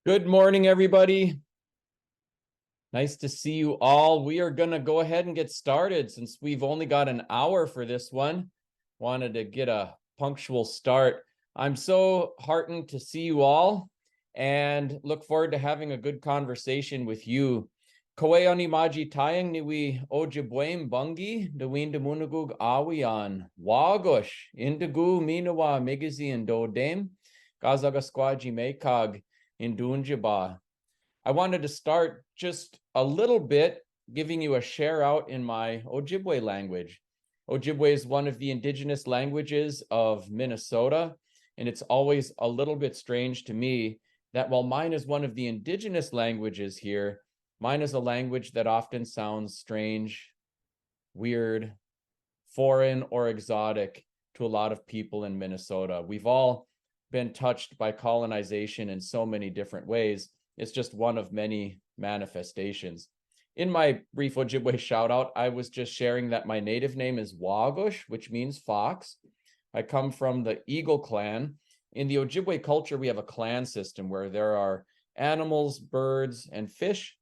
Good morning, everybody. Nice to see you all. We are going to go ahead and get started since we've only got an hour for this one. Wanted to get a punctual start. I'm so heartened to see you all and look forward to having a good conversation with you. Koe ani maji tayang niwi Ojibwe bungi dewin demunagug awian wagosh indigu minawa migazi and dodem gazaga squaji mekag indunjaba. I wanted to start just a little bit giving you a share out in my Ojibwe language. Ojibwe is one of the indigenous languages of Minnesota, and it's always a little bit strange to me that while mine is one of the indigenous languages here, mine is a language that often sounds strange, weird, foreign, or exotic to a lot of people in Minnesota. We've all been touched by colonization in so many different ways. It's just one of many manifestations. In my brief Ojibwe shout out, I was just sharing that my native name is Wagush, which means fox. I come from the Eagle clan. In the Ojibwe culture, we have a clan system where there are animals, birds, and fish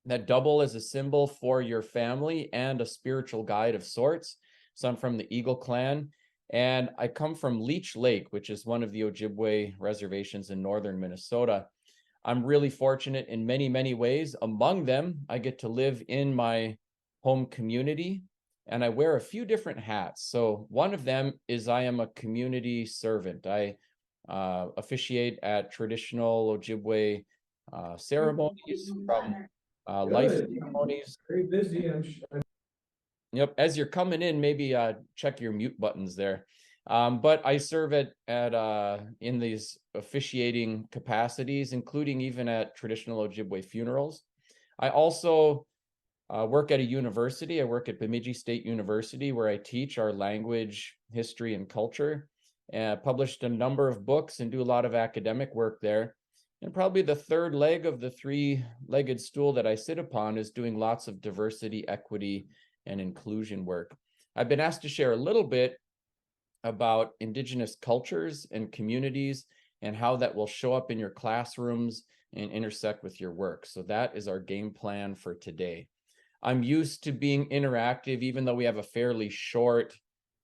that double as a symbol for your family and a spiritual guide of sorts. So I'm from the Eagle clan, and I come from Leech Lake, which is one of the Ojibwe reservations in northern Minnesota. I'm really fortunate in many, many ways. Among them, I get to live in my home community and I wear a few different hats. So one of them is I am a community servant. I officiate at traditional Ojibwe ceremonies, from life ceremonies. Very busy. Yep, as you're coming in, maybe check your mute buttons there. But I serve in these officiating capacities, including even at traditional Ojibwe funerals. I also work at a university. I work at Bemidji State University, where I teach our language, history, and culture. Published a number of books and do a lot of academic work there. And probably the third leg of the three-legged stool that I sit upon is doing lots of diversity, equity, and inclusion work. I've been asked to share a little bit about Indigenous cultures and communities and how that will show up in your classrooms and intersect with your work. So that is our game plan for today. I'm used to being interactive, even though we have a fairly short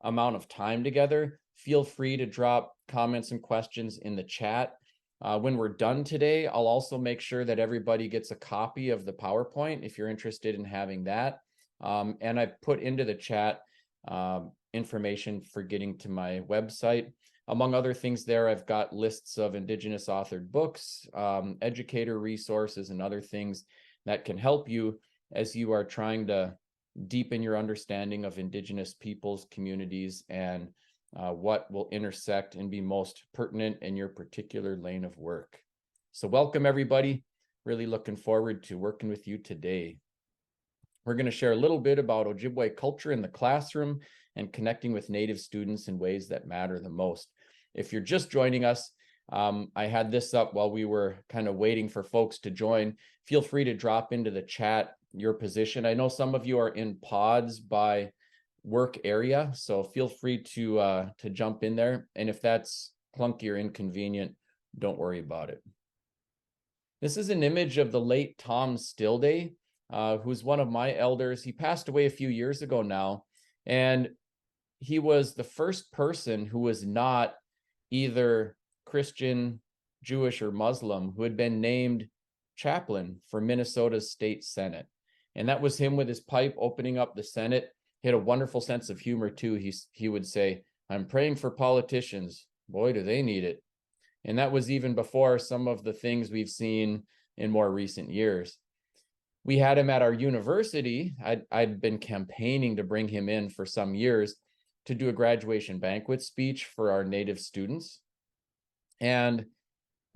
amount of time together. Feel free to drop comments and questions in the chat. When we're done today, I'll also make sure that everybody gets a copy of the PowerPoint if you're interested in having that. And I put into the chat information for getting to my website. Among other things there, I've got lists of Indigenous authored books, educator resources, and other things that can help you as you are trying to deepen your understanding of Indigenous peoples, communities, and what will intersect and be most pertinent in your particular lane of work. So welcome, everybody. Really looking forward to working with you today. We're going to share a little bit about Ojibwe culture in the classroom and connecting with Native students in ways that matter the most. If you're just joining us, I had this up while we were kind of waiting for folks to join. Feel free to drop into the chat your position. I know some of you are in pods by work area, so feel free to jump in there. And if that's clunky or inconvenient, don't worry about it. This is an image of the late Tom Stillday, who's one of my elders. He passed away a few years ago now, and he was the first person who was not either Christian, Jewish, or Muslim who had been named chaplain for Minnesota's state Senate. And that was him with his pipe opening up the Senate. He had a wonderful sense of humor too. He would say, "I'm praying for politicians. Boy, do they need it." And that was even before some of the things we've seen in more recent years. We had him at our university. I'd been campaigning to bring him in for some years to do a graduation banquet speech for our Native students. And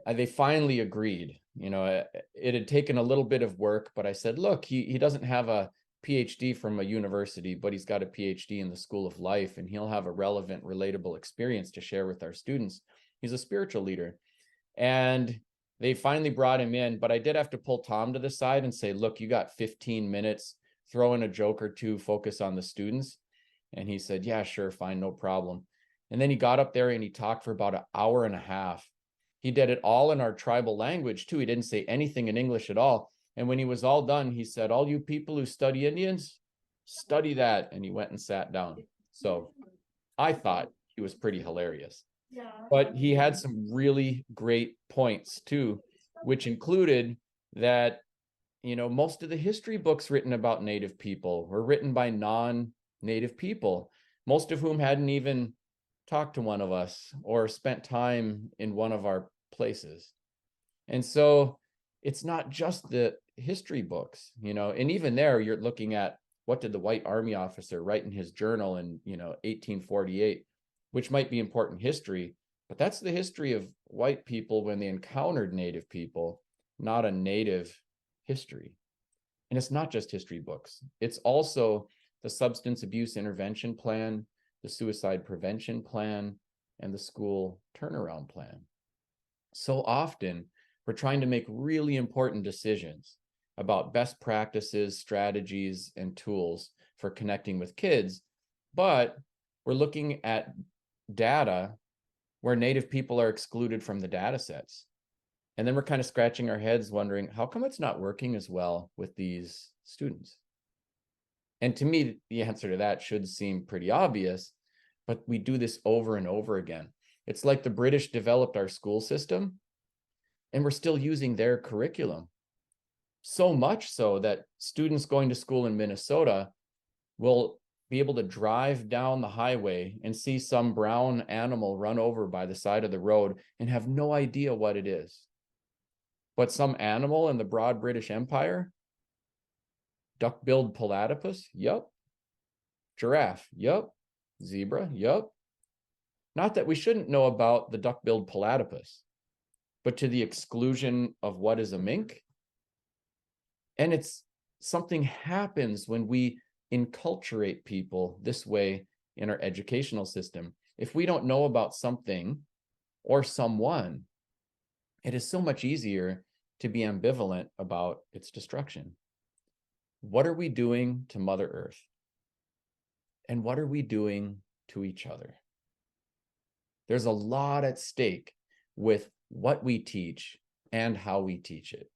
they finally agreed. You know, it had taken a little bit of work, but I said, look, he doesn't have a PhD from a university, but he's got a PhD in the School of Life, and he'll have a relevant, relatable experience to share with our students. He's a spiritual leader. And they finally brought him in, but I did have to pull Tom to the side and say, look, you got 15 minutes, throw in a joke or two, focus on the students. And he said, yeah, sure, fine, no problem. And then he got up there and he talked for about an hour and a half. He did it all in our tribal language too. He didn't say anything in English at all. And when he was all done, he said, all you people who study Indians, study that. And he went and sat down. So I thought he was pretty hilarious. But he had some really great points too, which included that, you know, most of the history books written about Native people were written by non-Native people, most of whom hadn't even talked to one of us or spent time in one of our places. And so it's not just the history books, you know, and even there you're looking at what did the white army officer write in his journal in, you know, 1848, which might be important history, but that's the history of white people when they encountered Native people, not a Native history. And it's not just history books. It's also the substance abuse intervention plan, the suicide prevention plan, and the school turnaround plan. So often we're trying to make really important decisions about best practices, strategies, and tools for connecting with kids, but we're looking at data where Native people are excluded from the data sets. And then we're kind of scratching our heads wondering, how come it's not working as well with these students? And to me, the answer to that should seem pretty obvious, but we do this over and over again. It's like the British developed our school system, and we're still using their curriculum. So much so that students going to school in Minnesota will be able to drive down the highway and see some brown animal run over by the side of the road and have no idea what it is. But some animal in the broad British Empire, duck-billed platypus, yep. Giraffe, yep. Zebra, yep. Not that we shouldn't know about the duck-billed platypus, but to the exclusion of what is a mink. And it's something happens when we enculturate people this way in our educational system. If we don't know about something or someone, it is so much easier to be ambivalent about its destruction. What are we doing to Mother Earth? And what are we doing to each other? There's a lot at stake with what we teach and how we teach it.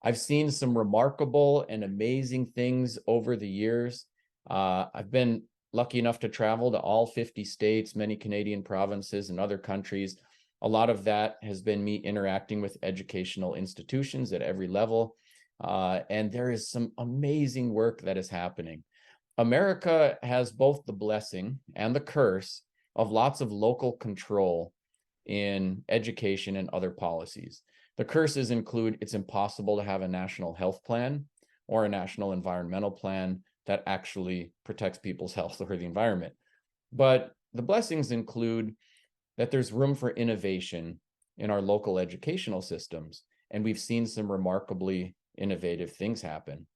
I've seen some remarkable and amazing things over the years. I've been lucky enough to travel to all 50 states, many Canadian provinces and other countries. A lot of that has been me interacting with educational institutions at every level. And there is some amazing work that is happening. America has both the blessing and the curse of lots of local control in education and other policies. The curses include it's impossible to have a national health plan or a national environmental plan that actually protects people's health or the environment. But the blessings include that there's room for innovation in our local educational systems. And we've seen some remarkably innovative things happen.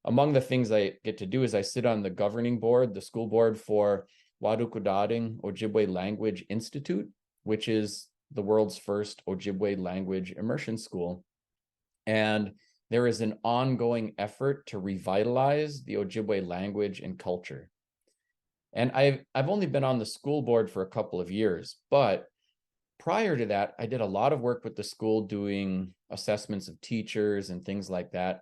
Among the things I get to do is I sit on the governing board, the school board for Wadukudading Ojibwe Language Institute, which is the world's first Ojibwe language immersion school. And there is an ongoing effort to revitalize the Ojibwe language and culture. And I've only been on the school board for a couple of years, but prior to that, I did a lot of work with the school doing assessments of teachers and things like that.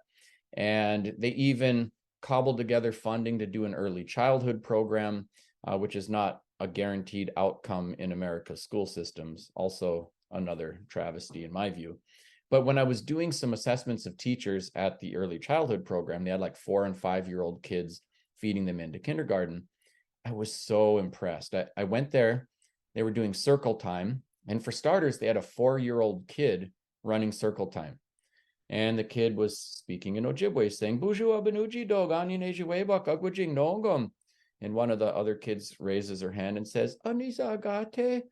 And they even cobbled together funding to do an early childhood program, which is not a guaranteed outcome in America's school systems, also another travesty in my view. But when I was doing some assessments of teachers at the early childhood program, they had like 4- and 5-year-old kids feeding them into kindergarten. I was so impressed. I went there, they were doing circle time. And for starters, they had a 4-year-old kid running circle time. And the kid was speaking in Ojibwe, saying, Buju abenuji dog aninejiwebak agwajing nongom. And one of the other kids raises her hand and says, Anisa agate,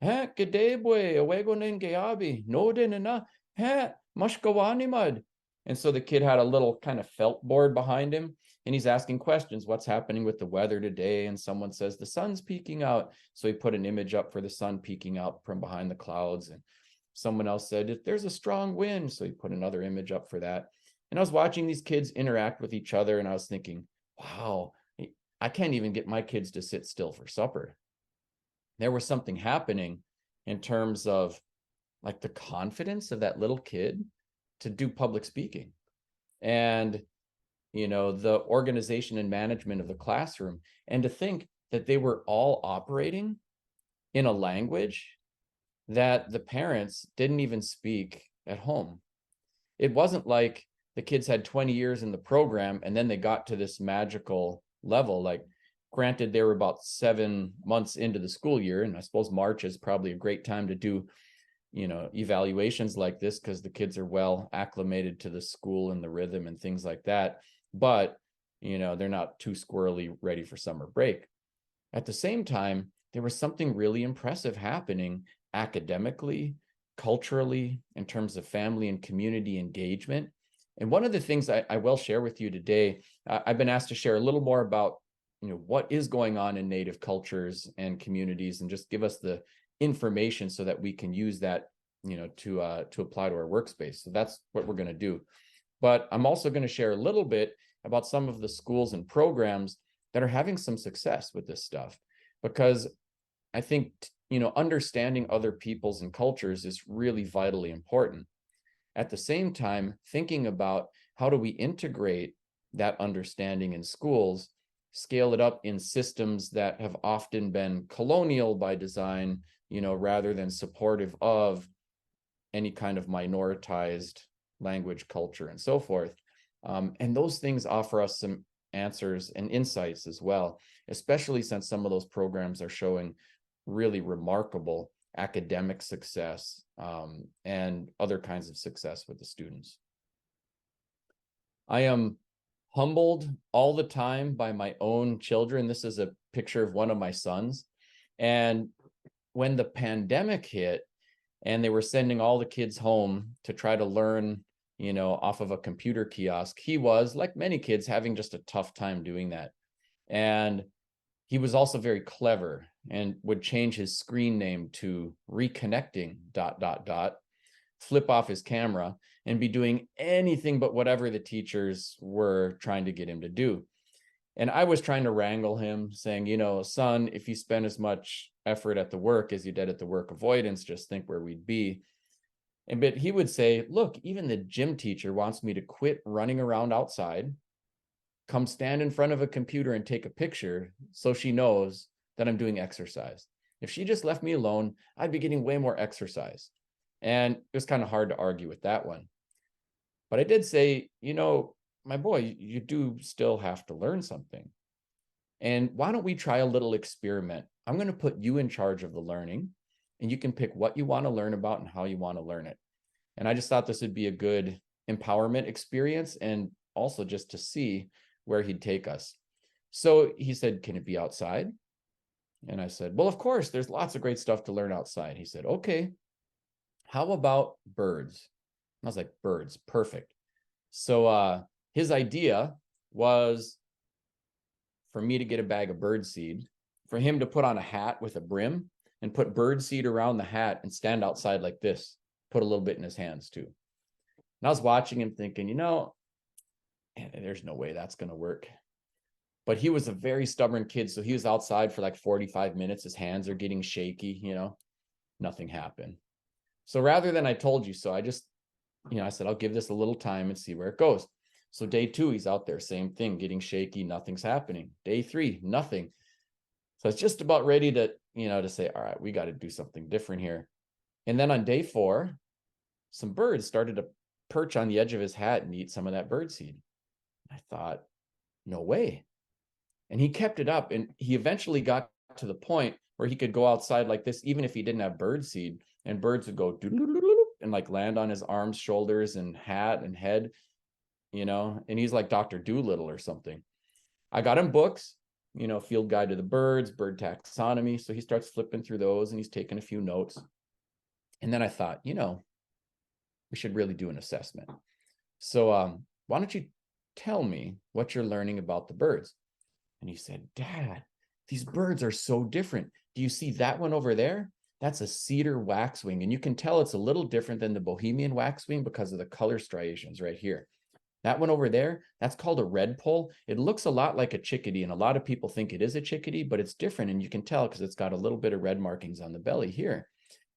ha, gedebwe, awegonen geabi, nodenena, ha, mashkawanimad. And so the kid had a little kind of felt board behind him, and he's asking questions. What's happening with the weather today? And someone says, the sun's peeking out. So he put an image up for the sun peeking out from behind the clouds. And someone else said, there's a strong wind. So he put another image up for that. And I was watching these kids interact with each other, and I was thinking, wow, I can't even get my kids to sit still for supper. There was something happening in terms of like the confidence of that little kid to do public speaking, and the organization and management of the classroom, and to think that they were all operating in a language that the parents didn't even speak at home. It wasn't like the kids had 20 years in the program and then they got to this magical level. Like, granted, they were about 7 months into the school year, and I suppose March is probably a great time to do evaluations like this, because the kids are well acclimated to the school and the rhythm and things like that. But they're not too squirrely ready for summer break. At the same time, there was something really impressive happening academically, culturally, in terms of family and community engagement. And one of the things I will share with you today, I've been asked to share a little more about what is going on in Native cultures and communities, and just give us the information so that we can use that to apply to our workspace. So that's what we're going to do. But I'm also going to share a little bit about some of the schools and programs that are having some success with this stuff, because I think understanding other peoples and cultures is really vitally important. At the same time, thinking about how do we integrate that understanding in schools, scale it up in systems that have often been colonial by design, rather than supportive of any kind of minoritized language, culture, and so forth. And those things offer us some answers and insights as well, especially since some of those programs are showing really remarkable academic success, and other kinds of success with the students. I am humbled all the time by my own children. This is a picture of one of my sons. And when the pandemic hit and they were sending all the kids home to try to learn, off of a computer kiosk, he was, like many kids, having just a tough time doing that. And he was also very clever and would change his screen name to reconnecting ... flip off his camera and be doing anything but whatever the teachers were trying to get him to do. And I was trying to wrangle him, saying, son, if you spend as much effort at the work as you did at the work avoidance, just think where we'd be. But he would say, look, even the gym teacher wants me to quit running around outside, come stand in front of a computer and take a picture so she knows that I'm doing exercise. If she just left me alone, I'd be getting way more exercise. And it was kind of hard to argue with that one. But I did say, my boy, you do still have to learn something. And why don't we try a little experiment? I'm going to put you in charge of the learning, and you can pick what you want to learn about and how you want to learn it. And I just thought this would be a good empowerment experience, and also just to see where he'd take us. So he said, can it be outside? And I said, well, of course, there's lots of great stuff to learn outside. He said, okay, how about birds? I was like, birds, perfect. So his idea was for me to get a bag of bird seed, for him to put on a hat with a brim and put bird seed around the hat and stand outside like this, put a little bit in his hands too. And I was watching him thinking, there's no way that's going to work. But he was a very stubborn kid. So he was outside for like 45 minutes. His hands are getting shaky, nothing happened. So rather than I told you so, I just, I said, I'll give this a little time and see where it goes. So day 2, he's out there, same thing, getting shaky, nothing's happening. Day 3, nothing. So it's just about ready to, to say, all right, we got to do something different here. And then on day 4, some birds started to perch on the edge of his hat and eat some of that bird seed. I thought, no way. And he kept it up, and he eventually got to the point where he could go outside like this, even if he didn't have bird seed, and birds would go and like land on his arms, shoulders, and hat and head, and he's like Dr. Doolittle or something. I got him books, Field Guide to the Birds, Bird Taxonomy. So he starts flipping through those and he's taking a few notes. And then I thought, we should really do an assessment. So why don't you tell me what you're learning about the birds? And he said, Dad, these birds are so different. Do you see that one over there? That's a cedar waxwing. And you can tell it's a little different than the Bohemian waxwing because of the color striations right here. That one over there, that's called a redpoll. It looks a lot like a chickadee, and a lot of people think it is a chickadee, but it's different, and you can tell because it's got a little bit of red markings on the belly here.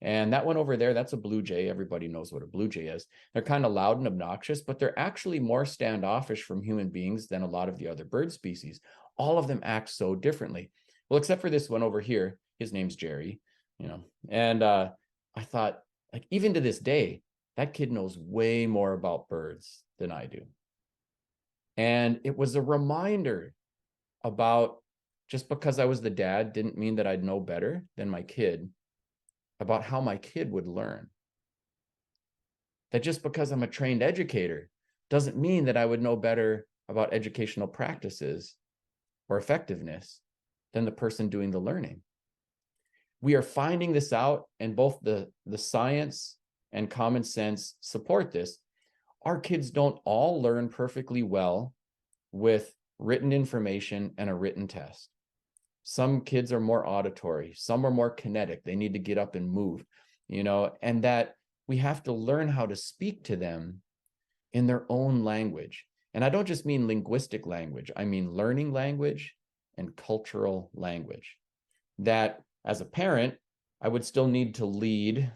And that one over there, that's a blue jay. Everybody knows what a blue jay is. They're kind of loud and obnoxious, but they're actually more standoffish from human beings than a lot of the other bird species. All of them act so differently. Well, except for this one over here, his name's Jerry, And I thought, like, even to this day, that kid knows way more about birds than I do. And it was a reminder about, just because I was the dad didn't mean that I'd know better than my kid about how my kid would learn. That just because I'm a trained educator doesn't mean that I would know better about educational practices or effectiveness than the person doing the learning. We are finding this out, and both the science and common sense support this. Our kids don't all learn perfectly well with written information and a written test. Some kids are more auditory, some are more kinetic. They need to get up and move, and that we have to learn how to speak to them in their own language. And I don't just mean linguistic language, I mean learning language and cultural language. That as a parent, I would still need to lead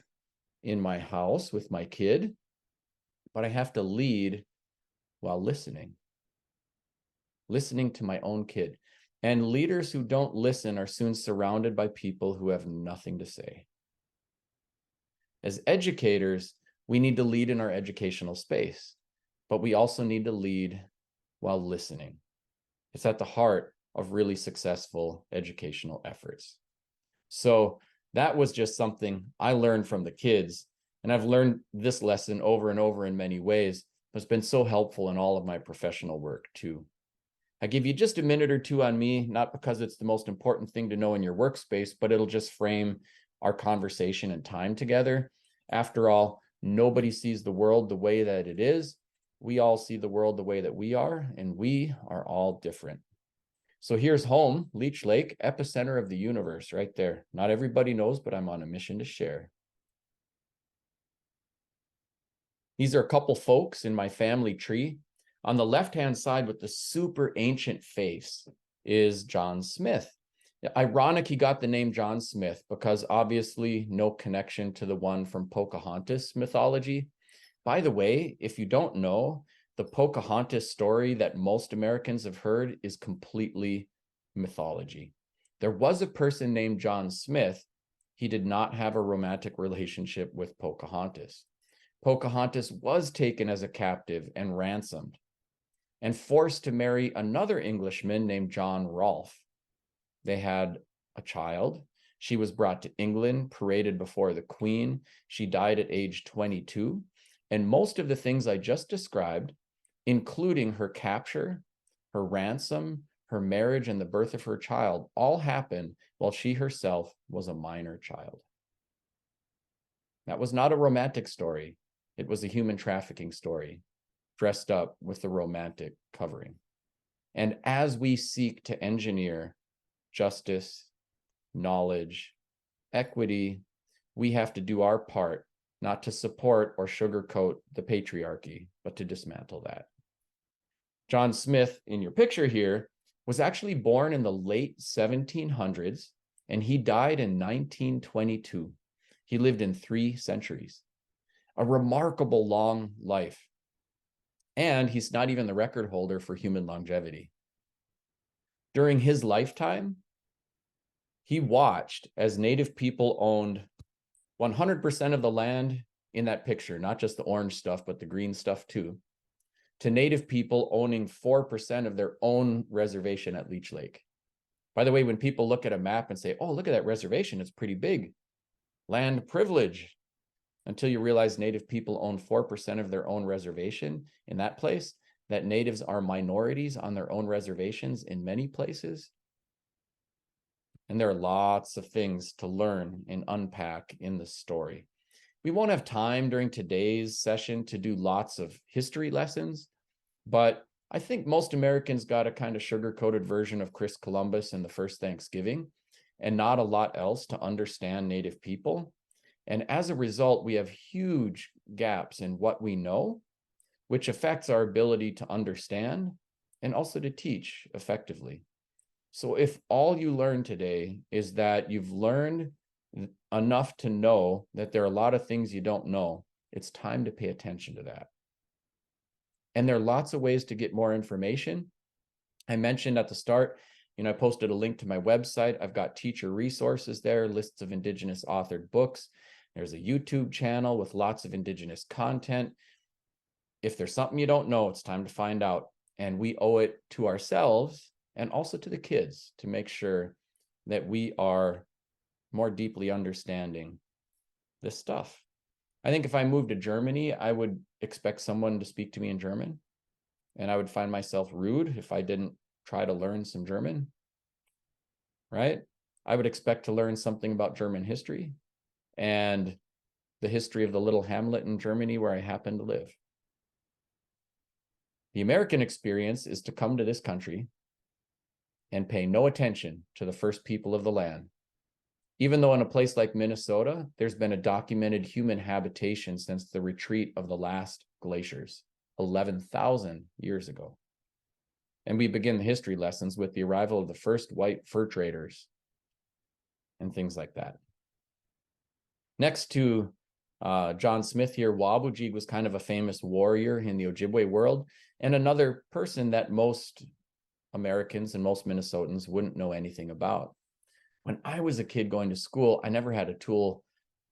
in my house with my kid, but I have to lead while listening to my own kid. And leaders who don't listen are soon surrounded by people who have nothing to say. As educators, we need to lead in our educational space, but we also need to lead while listening. It's at the heart of really successful educational efforts. So that was just something I learned from the kids. And I've learned this lesson over and over in many ways, but it's been so helpful in all of my professional work too. I give you just a minute or two on me, not because it's the most important thing to know in your workspace, but it'll just frame our conversation and time together. After all, nobody sees the world the way that it is. We all see the world the way that we are, and we are all different. So here's home, Leech Lake, epicenter of the universe, right there. Not everybody knows, but I'm on a mission to share. These are a couple folks in my family tree. On the left-hand side with the super ancient face is John Smith. Ironic he got the name John Smith because obviously no connection to the one from Pocahontas mythology. By the way, if you don't know, the Pocahontas story that most Americans have heard is completely mythology. There was a person named John Smith. He did not have a romantic relationship with Pocahontas. Pocahontas was taken as a captive and ransomed and forced to marry another Englishman named John Rolfe. They had a child. She was brought to England, paraded before the Queen. She died at age 22. And most of the things I just described, including her capture, her ransom, her marriage, and the birth of her child, all happened while she herself was a minor child. That was not a romantic story. It was a human trafficking story, dressed up with the romantic covering. And as we seek to engineer justice, knowledge, equity, we have to do our part, not to support or sugarcoat the patriarchy, but to dismantle that. John Smith, in your picture here, was actually born in the late 1700s, and he died in 1922. He lived in 3 centuries, a remarkable long life. And he's not even the record holder for human longevity. During his lifetime, he watched as Native people owned 100% of the land in that picture, not just the orange stuff, but the green stuff too, to Native people owning 4% of their own reservation at Leech Lake. By the way, when people look at a map and say, oh, look at that reservation, it's pretty big. Land privilege. Until you realize Native people own 4% of their own reservation in that place, that Natives are minorities on their own reservations in many places. And there are lots of things to learn and unpack in the story. We won't have time during today's session to do lots of history lessons, but I think most Americans got a kind of sugar-coated version of Chris Columbus and the first Thanksgiving, and not a lot else to understand Native people. And as a result, we have huge gaps in what we know, which affects our ability to understand and also to teach effectively. So if all you learn today is that you've learned enough to know that there are a lot of things you don't know. It's time to pay attention to that. And there are lots of ways to get more information. I mentioned at the start, I posted a link to my website. I've got teacher resources there, lists of Indigenous authored books. There's a YouTube channel with lots of Indigenous content. If there's something you don't know, it's time to find out. And we owe it to ourselves and also to the kids to make sure that we are more deeply understanding this stuff. I think if I moved to Germany, I would expect someone to speak to me in German. And I would find myself rude if I didn't try to learn some German, right? I would expect to learn something about German history and the history of the little hamlet in Germany where I happen to live. The American experience is to come to this country and pay no attention to the first people of the land. Even though in a place like Minnesota, there's been a documented human habitation since the retreat of the last glaciers, 11,000 years ago. And we begin the history lessons with the arrival of the first white fur traders and things like that. Next to John Smith here, Wabujig was kind of a famous warrior in the Ojibwe world, and another person that most Americans and most Minnesotans wouldn't know anything about. When I was a kid going to school, I never had tools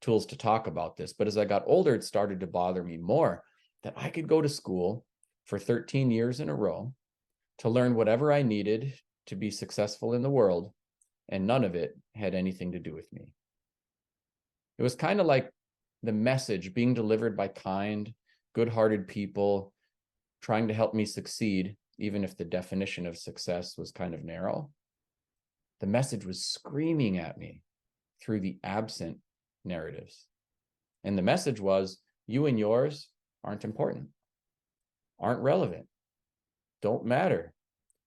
to talk about this, but as I got older, it started to bother me more that I could go to school for 13 years in a row to learn whatever I needed to be successful in the world, and none of it had anything to do with me. It was kind of like the message being delivered by kind, good-hearted people trying to help me succeed, even if the definition of success was kind of narrow. The message was screaming at me through the absent narratives. And the message was, you and yours aren't important, aren't relevant, don't matter.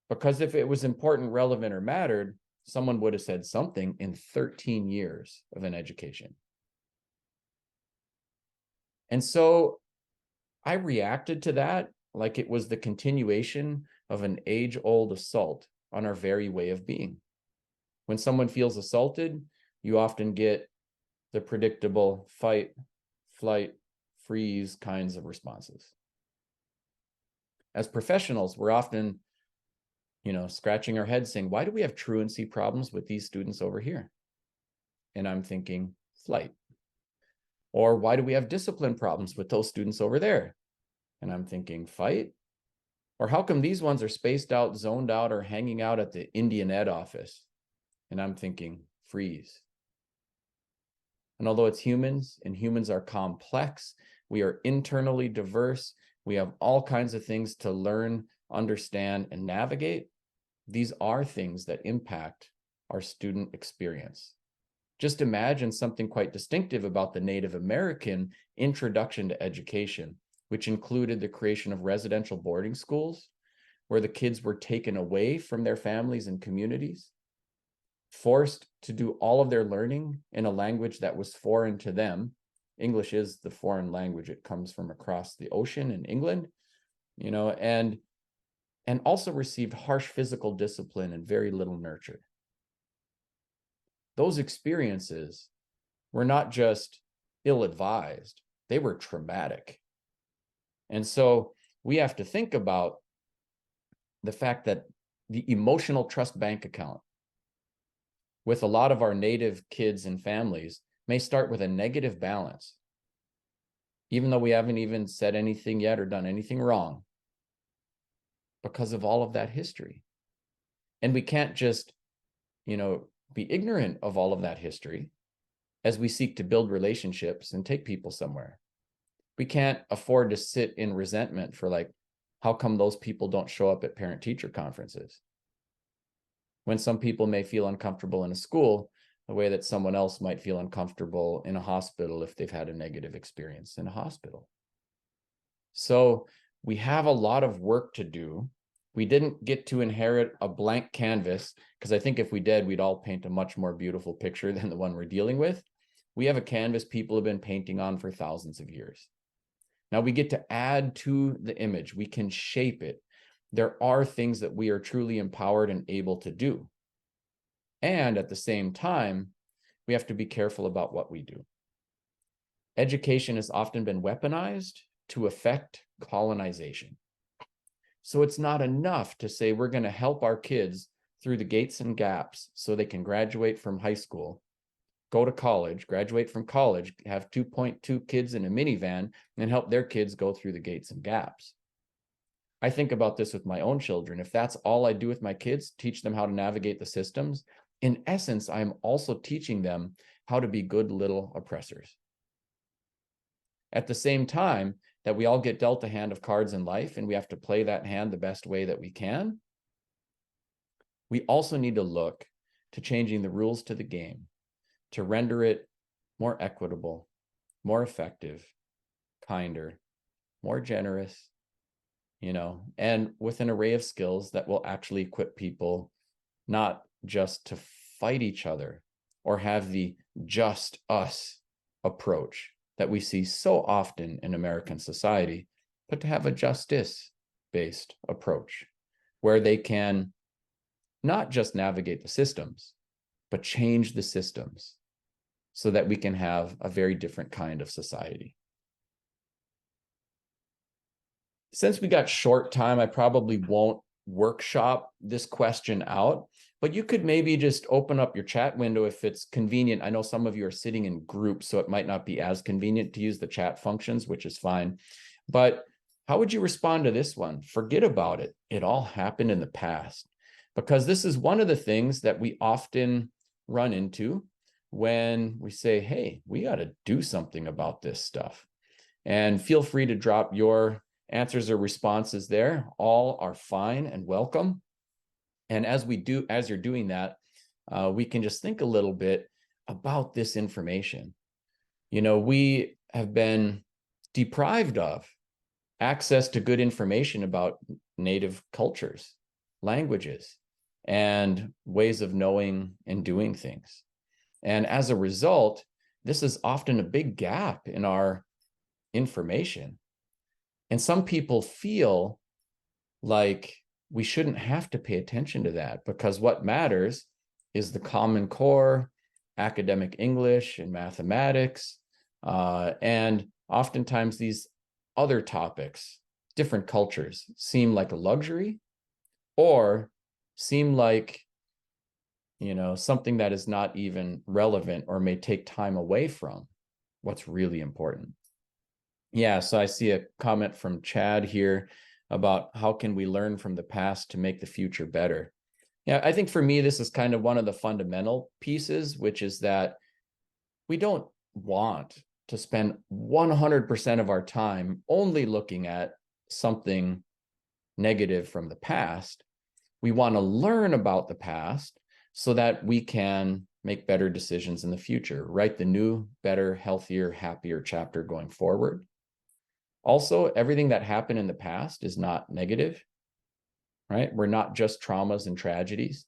Because if it was important, relevant, or mattered, someone would have said something in 13 years of an education. And so I reacted to that like it was the continuation of an age-old assault on our very way of being. When someone feels assaulted, you often get the predictable fight, flight, freeze kinds of responses. As professionals, we're often, scratching our heads saying, why do we have truancy problems with these students over here? And I'm thinking, flight. Or why do we have discipline problems with those students over there? And I'm thinking, fight. Or how come these ones are spaced out, zoned out, or hanging out at the Indian Ed office? And I'm thinking, freeze. And although it's humans, and humans are complex, we are internally diverse, we have all kinds of things to learn, understand, and navigate. These are things that impact our student experience. Just imagine something quite distinctive about the Native American introduction to education, which included the creation of residential boarding schools, where the kids were taken away from their families and communities, forced to do all of their learning in a language that was foreign to them. English is the foreign language. It comes from across the ocean in England, and also received harsh physical discipline and very little nurture. Those experiences were not just ill-advised, they were traumatic. And so we have to think about the fact that the emotional trust bank account with a lot of our Native kids and families may start with a negative balance, even though we haven't even said anything yet or done anything wrong, because of all of that history. And we can't just, be ignorant of all of that history as we seek to build relationships and take people somewhere. We can't afford to sit in resentment for how come those people don't show up at parent-teacher conferences? When some people may feel uncomfortable in a school, the way that someone else might feel uncomfortable in a hospital if they've had a negative experience in a hospital. So we have a lot of work to do. We didn't get to inherit a blank canvas, because I think if we did, we'd all paint a much more beautiful picture than the one we're dealing with. We have a canvas people have been painting on for thousands of years. Now we get to add to the image. We can shape it. There are things that we are truly empowered and able to do. And at the same time, we have to be careful about what we do. Education has often been weaponized to affect colonization. So it's not enough to say we're going to help our kids through the gates and gaps so they can graduate from high school, go to college, graduate from college, have 2.2 kids in a minivan, and help their kids go through the gates and gaps. I think about this with my own children. If that's all I do with my kids, teach them how to navigate the systems, in essence, I'm also teaching them how to be good little oppressors. At the same time that we all get dealt a hand of cards in life and we have to play that hand the best way that we can, we also need to look to changing the rules to the game to render it more equitable, more effective, kinder, more generous, and with an array of skills that will actually equip people not just to fight each other or have the just us approach that we see so often in American society, but to have a justice-based approach where they can not just navigate the systems, but change the systems so that we can have a very different kind of society. Since we got short time, I probably won't workshop this question out, but you could maybe just open up your chat window if it's convenient. I know some of you are sitting in groups, so it might not be as convenient to use the chat functions, which is fine. But how would you respond to this one? Forget about it. It all happened in the past. Because this is one of the things that we often run into when we say, hey, we got to do something about this stuff. And feel free to drop your answers or responses there. All are fine and welcome. And as you're doing that, we can just think a little bit about this information. We have been deprived of access to good information about Native cultures, languages, and ways of knowing and doing things. And as a result, this is often a big gap in our information. And some people feel like we shouldn't have to pay attention to that because what matters is the Common Core, academic English and mathematics, and oftentimes these other topics, different cultures, seem like a luxury or seem like, something that is not even relevant or may take time away from what's really important. Yeah, so I see a comment from Chad here about how can we learn from the past to make the future better. Yeah, I think for me, this is kind of one of the fundamental pieces, which is that we don't want to spend 100% of our time only looking at something negative from the past. We want to learn about the past so that we can make better decisions in the future, write the new, better, healthier, happier chapter going forward. Also, everything that happened in the past is not negative, right? We're not just traumas and tragedies.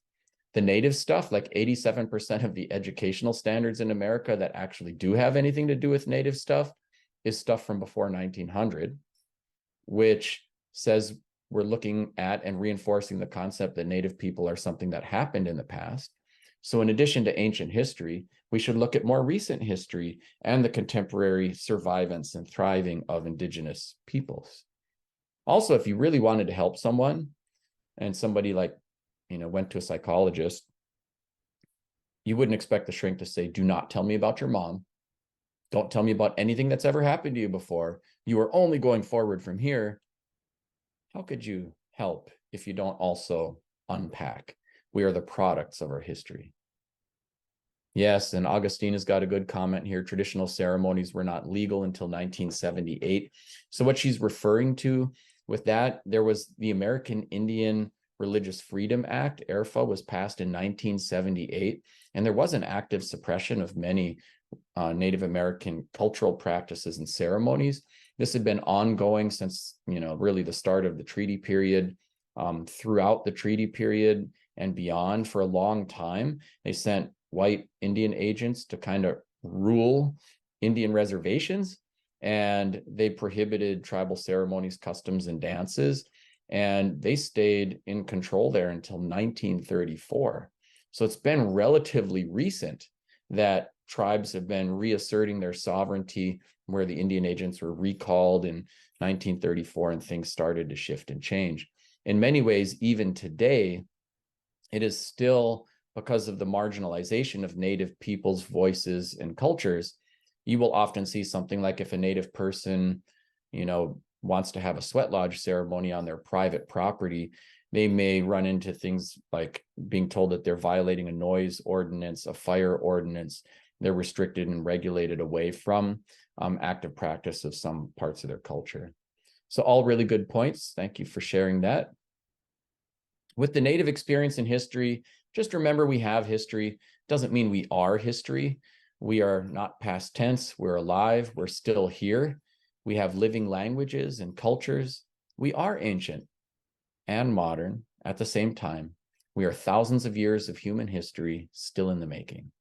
The Native stuff, like 87% of the educational standards in America that actually do have anything to do with Native stuff is stuff from before 1900, which says we're looking at and reinforcing the concept that Native people are something that happened in the past. So in addition to ancient history, we should look at more recent history and the contemporary survivance and thriving of Indigenous peoples. Also, if you really wanted to help someone and somebody went to a psychologist, you wouldn't expect the shrink to say, do not tell me about your mom. Don't tell me about anything that's ever happened to you before. You are only going forward from here. How could you help if you don't also unpack? We are the products of our history. Yes, and Augustina's got a good comment here. Traditional ceremonies were not legal until 1978. So what she's referring to with that, there was the American Indian Religious Freedom Act, ARFA, was passed in 1978, and there was an active suppression of many Native American cultural practices and ceremonies. This had been ongoing since, really the start of the treaty period, throughout the treaty period and beyond for a long time. They sent white Indian agents to kind of rule Indian reservations, and they prohibited tribal ceremonies, customs, and dances. And they stayed in control there until 1934. So it's been relatively recent that tribes have been reasserting their sovereignty, where the Indian agents were recalled in 1934 and things started to shift and change. In many ways, even today, it is still because of the marginalization of Native peoples' voices and cultures. You will often see something like if a Native person, wants to have a sweat lodge ceremony on their private property, they may run into things like being told that they're violating a noise ordinance, a fire ordinance. They're restricted and regulated away from active practice of some parts of their culture. So all really good points. Thank you for sharing that. With the Native experience in history, just remember we have history. Doesn't mean we are history. We are not past tense. We're alive. We're still here. We have living languages and cultures. We are ancient and modern at the same time. We are thousands of years of human history still in the making.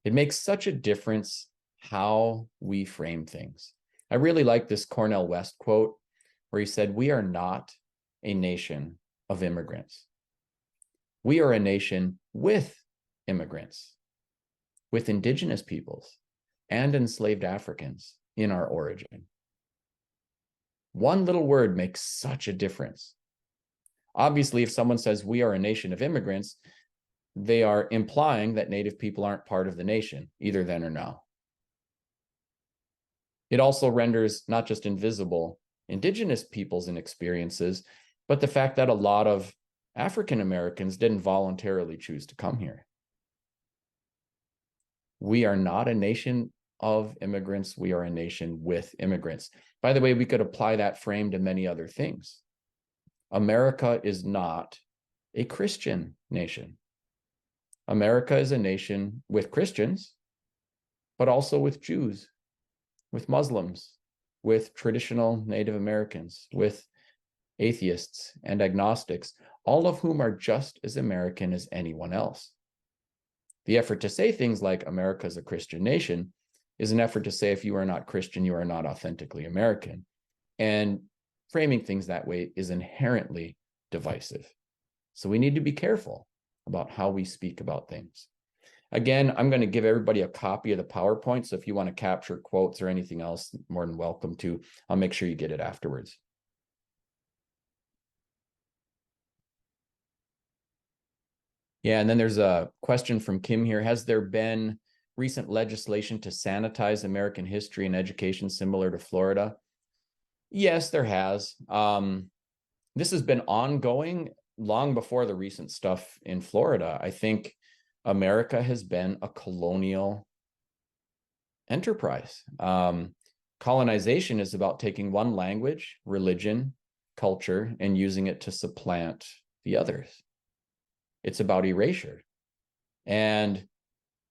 It makes such a difference how we frame things. I really like this Cornel West quote where he said, "We are not a nation of immigrants. We are a nation with immigrants, with Indigenous peoples and enslaved Africans in our origin." One little word makes such a difference. Obviously, if someone says we are a nation of immigrants, they are implying that Native people aren't part of the nation, either then or now. It also renders not just invisible Indigenous peoples and experiences, but the fact that a lot of African Americans didn't voluntarily choose to come here. We are not a nation of immigrants. We are a nation with immigrants. By the way, we could apply that frame to many other things. America is not a Christian nation. America is a nation with Christians, but also with Jews, with Muslims, with traditional Native Americans, with atheists and agnostics, all of whom are just as American as anyone else. The effort to say things like America is a Christian nation is an effort to say if you are not Christian, you are not authentically American. And framing things that way is inherently divisive. So we need to be careful about how we speak about things. Again, I'm going to give everybody a copy of the PowerPoint. So if you want to capture quotes or anything else, more than welcome to. I'll make sure you get it afterwards. Yeah, and then there's a question from Kim here. Has there been recent legislation to sanitize American history and education similar to Florida? Yes, there has. This has been ongoing long before the recent stuff in Florida. I think America has been a colonial enterprise. Colonization is about taking one language, religion, culture, and using it to supplant the others. It's about erasure, and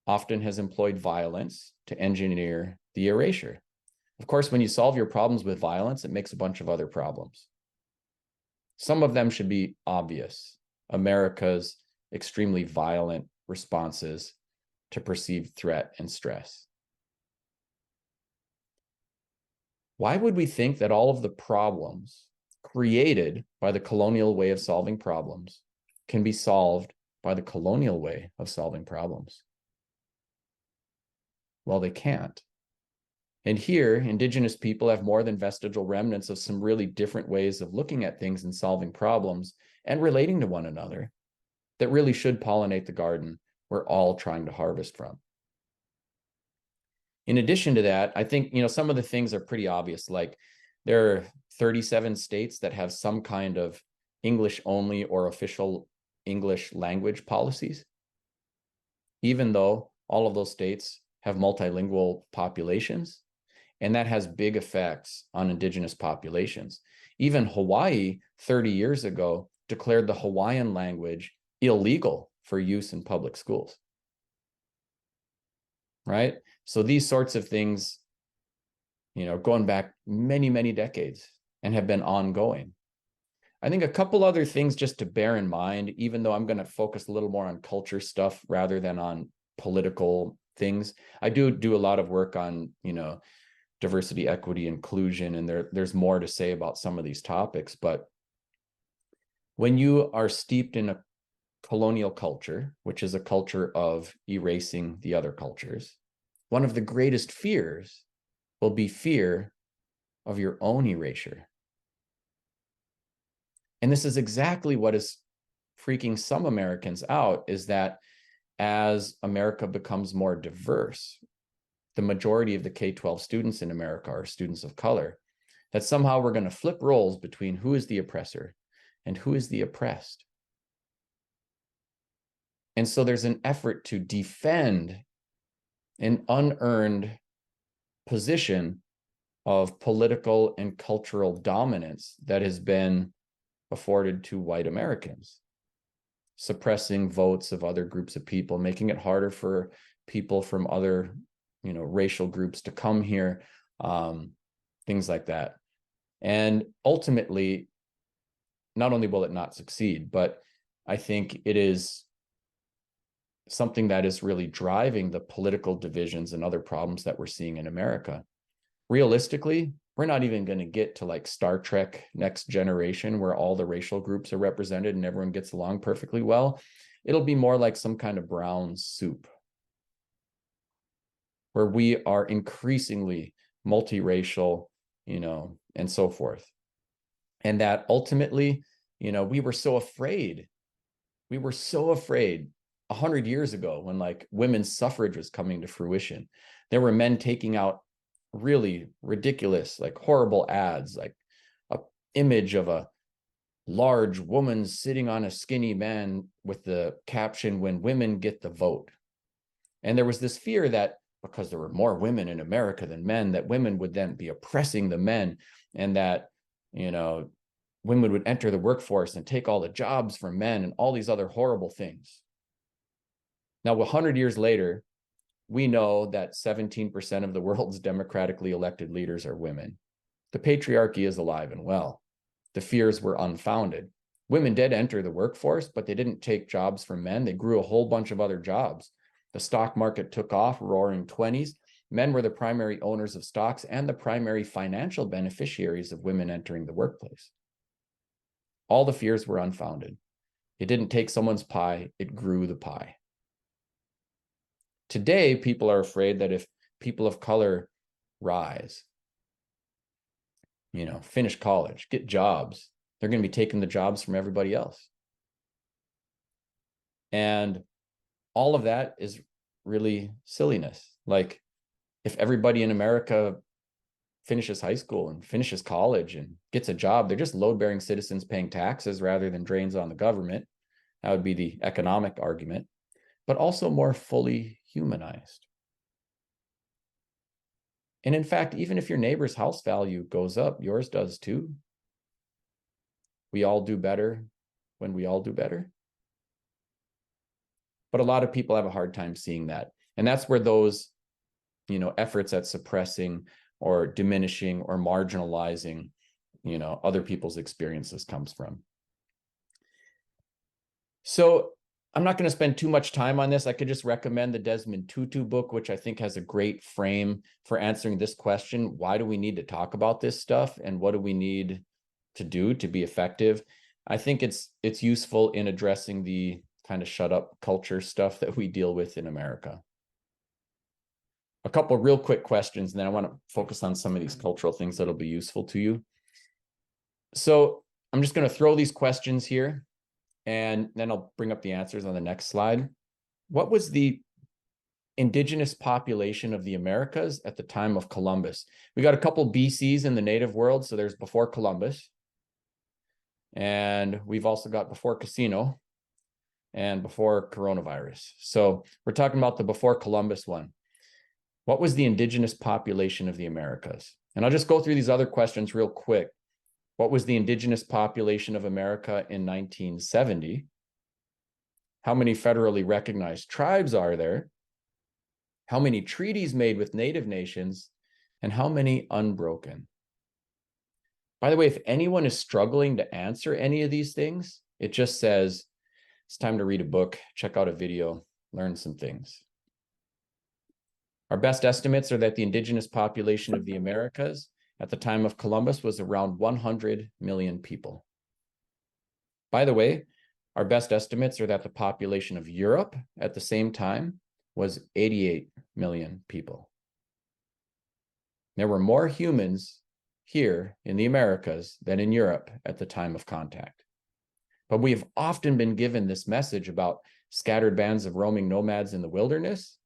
often has employed violence to engineer the erasure. Of course, when you solve your problems with violence, it makes a bunch of other problems. Some of them should be obvious. America's extremely violent responses to perceived threat and stress. Why would we think that all of the problems created by the colonial way of solving problems can be solved by the colonial way of solving problems? Well, they can't. And here, Indigenous people have more than vestigial remnants of some really different ways of looking at things and solving problems and relating to one another that really should pollinate the garden we're all trying to harvest from. In addition to that, I think, some of the things are pretty obvious. Like there are 37 states that have some kind of English only or official English language policies, even though all of those states have multilingual populations. And that has big effects on Indigenous populations. Even Hawaii, 30 years ago, declared the Hawaiian language illegal for use in public schools. Right? So these sorts of things, going back many, many decades and have been ongoing. I think a couple other things just to bear in mind, even though I'm going to focus a little more on culture stuff rather than on political things. I do a lot of work on, diversity, equity, inclusion, and there's more to say about some of these topics. But when you are steeped in a colonial culture, which is a culture of erasing the other cultures, one of the greatest fears will be fear of your own erasure. And this is exactly what is freaking some Americans out, is that as America becomes more diverse, the majority of the K-12 students in America are students of color, that somehow we're going to flip roles between who is the oppressor and who is the oppressed. And so there's an effort to defend an unearned position of political and cultural dominance that has been afforded to white Americans, suppressing votes of other groups of people, making it harder for people from other, racial groups to come here, things like that. And ultimately, not only will it not succeed, but I think it is something that is really driving the political divisions and other problems that we're seeing in America. Realistically, we're not even going to get to like Star Trek Next Generation, where all the racial groups are represented and everyone gets along perfectly well. It'll be more like some kind of brown soup, where we are increasingly multiracial, and so forth. And that ultimately, we were so afraid. We were so afraid 100 years ago when like women's suffrage was coming to fruition. There were men taking out really ridiculous, like horrible ads, like an image of a large woman sitting on a skinny man with the caption, "When women get the vote." And there was this fear that because there were more women in America than men, that women would then be oppressing the men, and that, women would enter the workforce and take all the jobs from men and all these other horrible things. Now, 100 years later, we know that 17% of the world's democratically elected leaders are women. The patriarchy is alive and well. The fears were unfounded. Women did enter the workforce, but they didn't take jobs from men. They grew a whole bunch of other jobs. The stock market took off, roaring 20s. Men were the primary owners of stocks and the primary financial beneficiaries of women entering the workplace. All the fears were unfounded. It didn't take someone's pie, it grew the pie. Today, people are afraid that if people of color rise, finish college, get jobs, they're going to be taking the jobs from everybody else. And all of that is really silliness. Like, if everybody in America finishes high school and finishes college and gets a job, they're just load-bearing citizens paying taxes rather than drains on the government. That would be the economic argument, but also more fully humanized. And in fact, even if your neighbor's house value goes up, yours does too. We all do better when we all do better. But a lot of people have a hard time seeing that. And that's where those, efforts at suppressing or diminishing or marginalizing, other people's experiences comes from. So I'm not going to spend too much time on this. I could just recommend the Desmond Tutu book, which I think has a great frame for answering this question. Why do we need to talk about this stuff? And what do we need to do to be effective? I think it's useful in addressing the kind of shut up culture stuff that we deal with in America. A couple real quick questions, and then I want to focus on some of these cultural things that'll be useful to you. So I'm just going to throw these questions here, and then I'll bring up the answers on the next slide. What was the indigenous population of the Americas at the time of Columbus? We got a couple BCs in the native world, so there's before Columbus. And we've also got before Casino and before coronavirus. So we're talking about the before Columbus one. What was the indigenous population of the Americas? And I'll just go through these other questions real quick. What was the indigenous population of America in 1970? How many federally recognized tribes are there? How many treaties made with native nations? And how many unbroken? By the way, if anyone is struggling to answer any of these things, it just says, it's time to read a book, check out a video, learn some things. Our best estimates are that the indigenous population of the Americas at the time of Columbus was around 100 million people. By the way, Our best estimates are that the population of Europe at the same time was 88 million people. There were more humans here in the Americas than in Europe at the time of contact. But we have often been given this message about scattered bands of roaming nomads in the wilderness,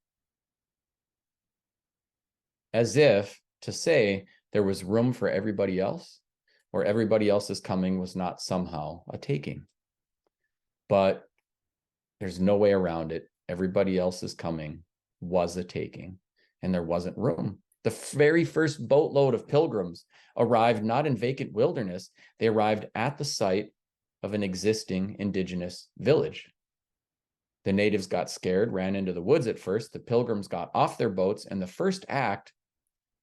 as if to say there was room for everybody else, or everybody else's coming was not somehow a taking. But there's no way around it. Everybody else's coming was a taking, and there wasn't room. The very first boatload of pilgrims arrived not in vacant wilderness, they arrived at the site of an existing indigenous village. The natives got scared, ran into the woods at first. The pilgrims got off their boats, and the first act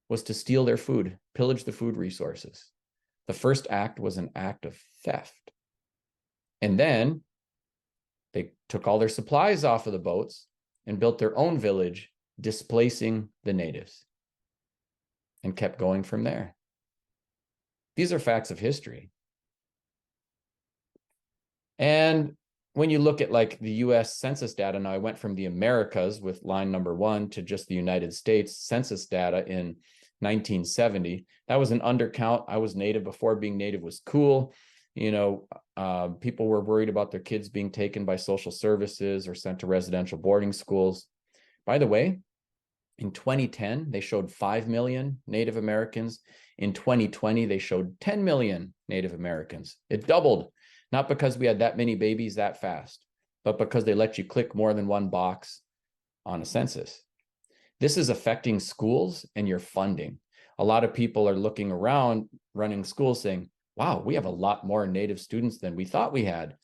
was to steal their food, pillage the food resources. The first act was an act of theft. And then they took all their supplies off of the boats and built their own village, displacing the natives, and kept going from there. These are facts of history. And when you look at like the US Census data, now I went from the Americas with line number 1 to just the United States Census data in 1970. That was an undercount. I was Native before being Native was cool. You know, people were worried about their kids being taken by social services or sent to residential boarding schools. By the way, in 2010, they showed 5 million Native Americans. In 2020, they showed 10 million Native Americans. It doubled, not because we had that many babies that fast, but because they let you click more than one box on a census. This is affecting schools and your funding. A lot of people are looking around running schools saying, wow, we have a lot more Native students than we thought we had.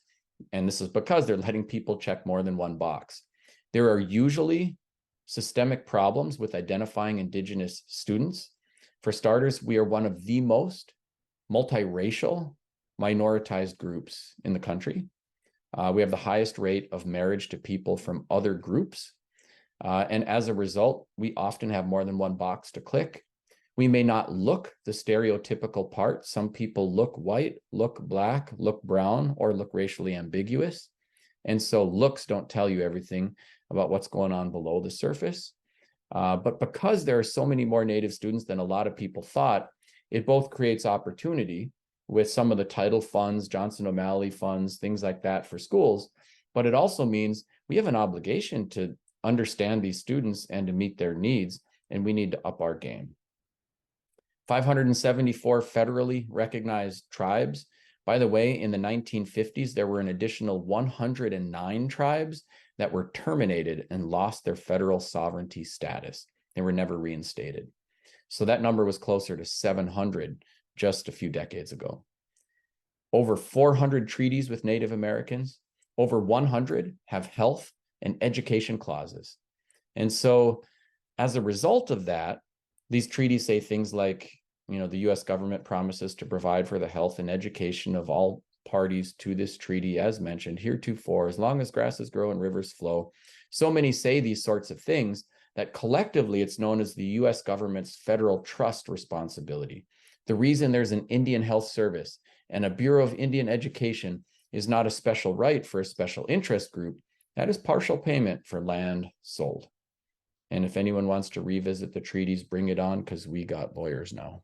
And this is because they're letting people check more than one box. There are usually systemic problems with identifying Indigenous students. For starters, we are one of the most multiracial, minoritized groups in the country. We have the highest rate of marriage to people from other groups. And as a result, we often have more than one box to click. We may not look the stereotypical part. Some people look white, look black, look brown, or look racially ambiguous. And so looks don't tell you everything about what's going on below the surface. But because there are so many more Native students than a lot of people thought, it both creates opportunity with some of the title funds, Johnson O'Malley funds, things like that for schools. But it also means we have an obligation to understand these students and to meet their needs, and we need to up our game. 574 federally recognized tribes. By the way, in the 1950s, there were an additional 109 tribes that were terminated and lost their federal sovereignty status. They were never reinstated. So that number was closer to 700 just a few decades ago. Over 400 treaties with Native Americans, over 100 have health and education clauses. And so as a result of that, these treaties say things like, you know, the US government promises to provide for the health and education of all parties to this treaty, as mentioned heretofore, as long as grasses grow and rivers flow. So many say these sorts of things that collectively it's known as the US government's federal trust responsibility. The reason there's an Indian Health Service and a Bureau of Indian Education is not a special right for a special interest group. That is partial payment for land sold. And if anyone wants to revisit the treaties, bring it on, because we got lawyers now.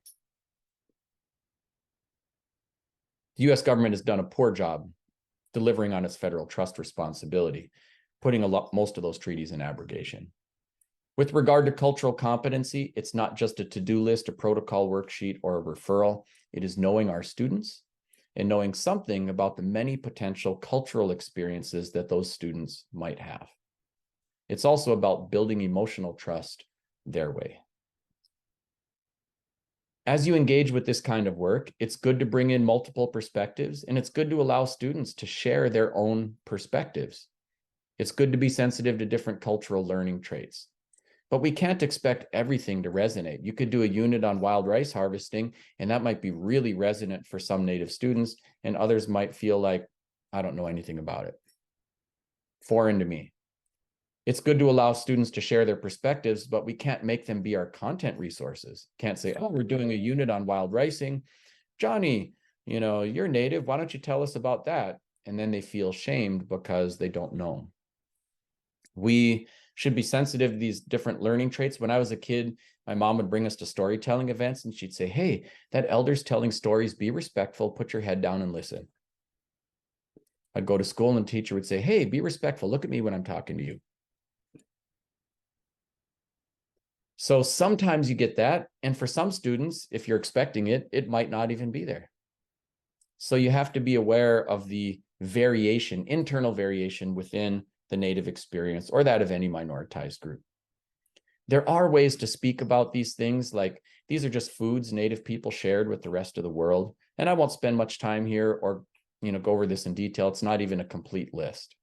The US government has done a poor job delivering on its federal trust responsibility, putting most of those treaties in abrogation. With regard to cultural competency, it's not just a to-do list, a protocol worksheet, or a referral. It is knowing our students and knowing something about the many potential cultural experiences that those students might have. It's also about building emotional trust their way. As you engage with this kind of work, it's good to bring in multiple perspectives, and it's good to allow students to share their own perspectives. It's good to be sensitive to different cultural learning traits. But we can't expect everything to resonate. You could do a unit on wild rice harvesting, and that might be really resonant for some Native students, and others might feel like, I don't know anything about it. Foreign to me. It's good to allow students to share their perspectives, but we can't make them be our content resources. Can't say, oh, we're doing a unit on wild ricing. Johnny, you know, you're Native. Why don't you tell us about that? and then they feel shamed because they don't know. We should be sensitive to these different learning traits. When I was a kid, my mom would bring us to storytelling events and she'd say, hey, that elder's telling stories, be respectful, put your head down and listen. I'd go to school and the teacher would say, hey, be respectful, look at me when I'm talking to you. So sometimes you get that. And for some students, if you're expecting it, it might not even be there. So you have to be aware of the variation, internal variation within the Native experience or that of any minoritized group. There are ways to speak about these things, like these are just foods Native people shared with the rest of the world. And I won't spend much time here or go over this in detail. It's not even a complete list.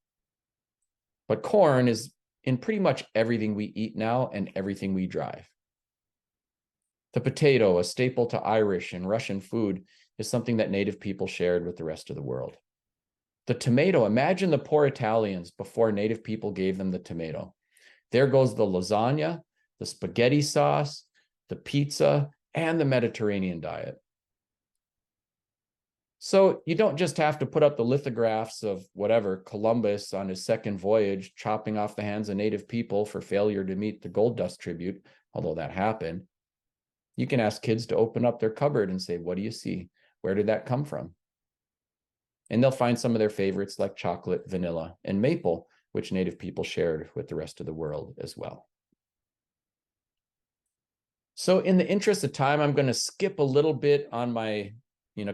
But corn is in pretty much everything we eat now and everything we drive. The potato, a staple to Irish and Russian food, is something that Native people shared with the rest of the world. The tomato, imagine the poor Italians before Native people gave them the tomato. There goes the lasagna, the spaghetti sauce, the pizza, and the Mediterranean diet. So you don't just have to put up the lithographs of whatever, Columbus on his second voyage, chopping off the hands of Native people for failure to meet the gold dust tribute, although that happened. You can ask kids to open up their cupboard and say, what do you see? Where did that come from? And they'll find some of their favorites like chocolate, vanilla, and maple, which Native people shared with the rest of the world as well. So in the interest of time, I'm going to skip a little bit on my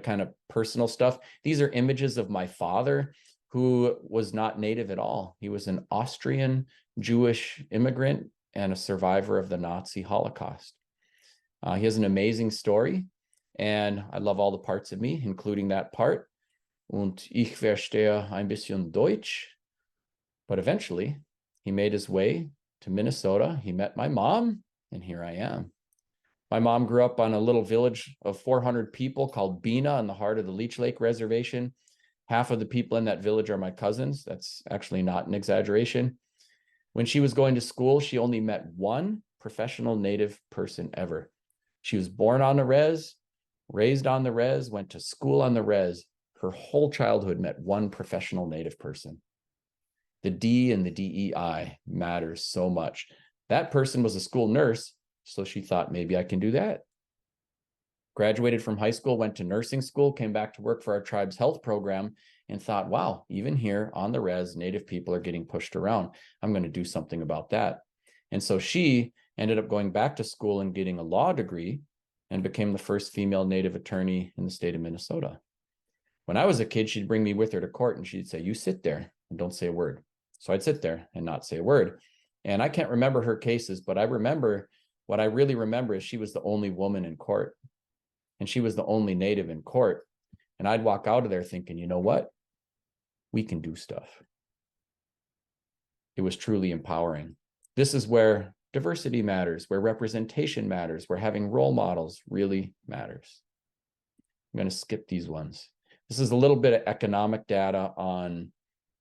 kind of personal stuff. These are images of my father, who was not Native at all. He was an Austrian Jewish immigrant and a survivor of the Nazi Holocaust. He has an amazing story, and I love all the parts of me, including that part. Und ich verstehe ein bisschen Deutsch. But eventually, he made his way to Minnesota. He met my mom, and here I am. My mom grew up on a little village of 400 people called Bena in the heart of the Leech Lake Reservation. Half of the people in that village are my cousins. That's actually not an exaggeration. When she was going to school, she only met one professional Native person ever. She was born on the res, raised on the res, went to school on the res. Her whole childhood met one professional Native person. The D and the DEI matters so much. That person was a school nurse, so she thought, maybe I can do that. Graduated from high school, went to nursing school, came back to work for our tribe's health program, and thought, wow, even here on the res, Native people are getting pushed around. I'm going to do something about that. And so she ended up going back to school and getting a law degree and became the first female Native attorney in the state of Minnesota. When I was a kid, she'd bring me with her to court and she'd say, you sit there and don't say a word. So I'd sit there and not say a word. And I can't remember her cases, but what I really remember is she was the only woman in court, and she was the only Native in court. And I'd walk out of there thinking, you know what? We can do stuff. It was truly empowering. This is where diversity matters, where representation matters, where having role models really matters. I'm going to skip these ones. This is a little bit of economic data on,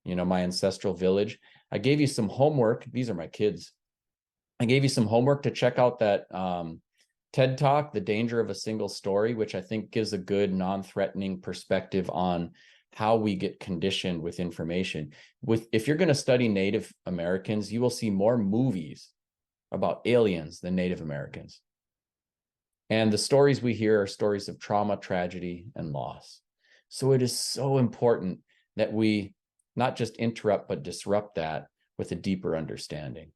my ancestral village. I gave you some homework. These are my kids. I gave you some homework to check out that TED Talk, The Danger of a Single Story, which I think gives a good non-threatening perspective on how we get conditioned with information. If you're going to study Native Americans, you will see more movies about aliens than Native Americans. And the stories we hear are stories of trauma, tragedy, and loss. So it is so important that we not just interrupt, but disrupt that with a deeper understanding.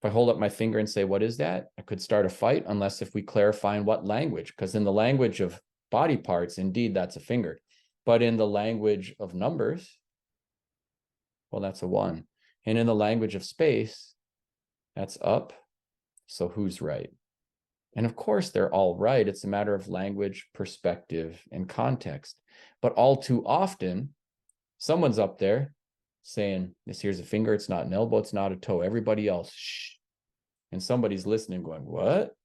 If I hold up my finger and say, what is that? I could start a fight, unless if we clarify in what language, because in the language of body parts, indeed, that's a finger. But in the language of numbers, well, that's a 1. And in the language of space, that's up. So who's right? And of course, they're all right. It's a matter of language, perspective, and context. But all too often, someone's up there saying, this here's a finger, it's not an elbow, it's not a toe. Everybody else, shh. And somebody's listening going, what?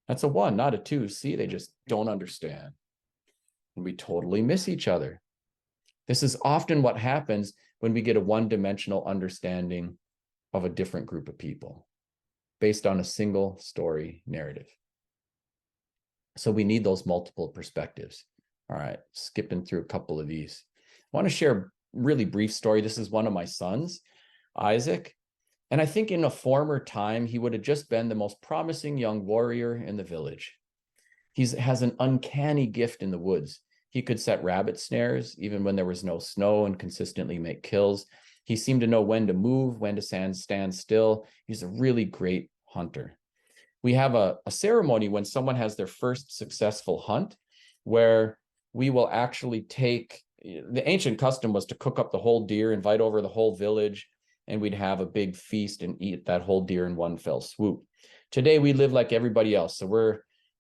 That's a 1, not a 2. See, they just don't understand. And we totally miss each other. This is often what happens when we get a one-dimensional understanding of a different group of people based on a single story narrative. So we need those multiple perspectives. All right, skipping through a couple of these. I want to share a really brief story. This is one of my sons, Isaac. And I think in a former time, he would have just been the most promising young warrior in the village. He has an uncanny gift in the woods. He could set rabbit snares even when there was no snow and consistently make kills. He seemed to know when to move, when to stand still. He's a really great hunter. We have a ceremony when someone has their first successful hunt where we will actually take, the ancient custom was to cook up the whole deer, invite over the whole village, and we'd have a big feast and eat that whole deer in one fell swoop. Today, we live like everybody else. So we're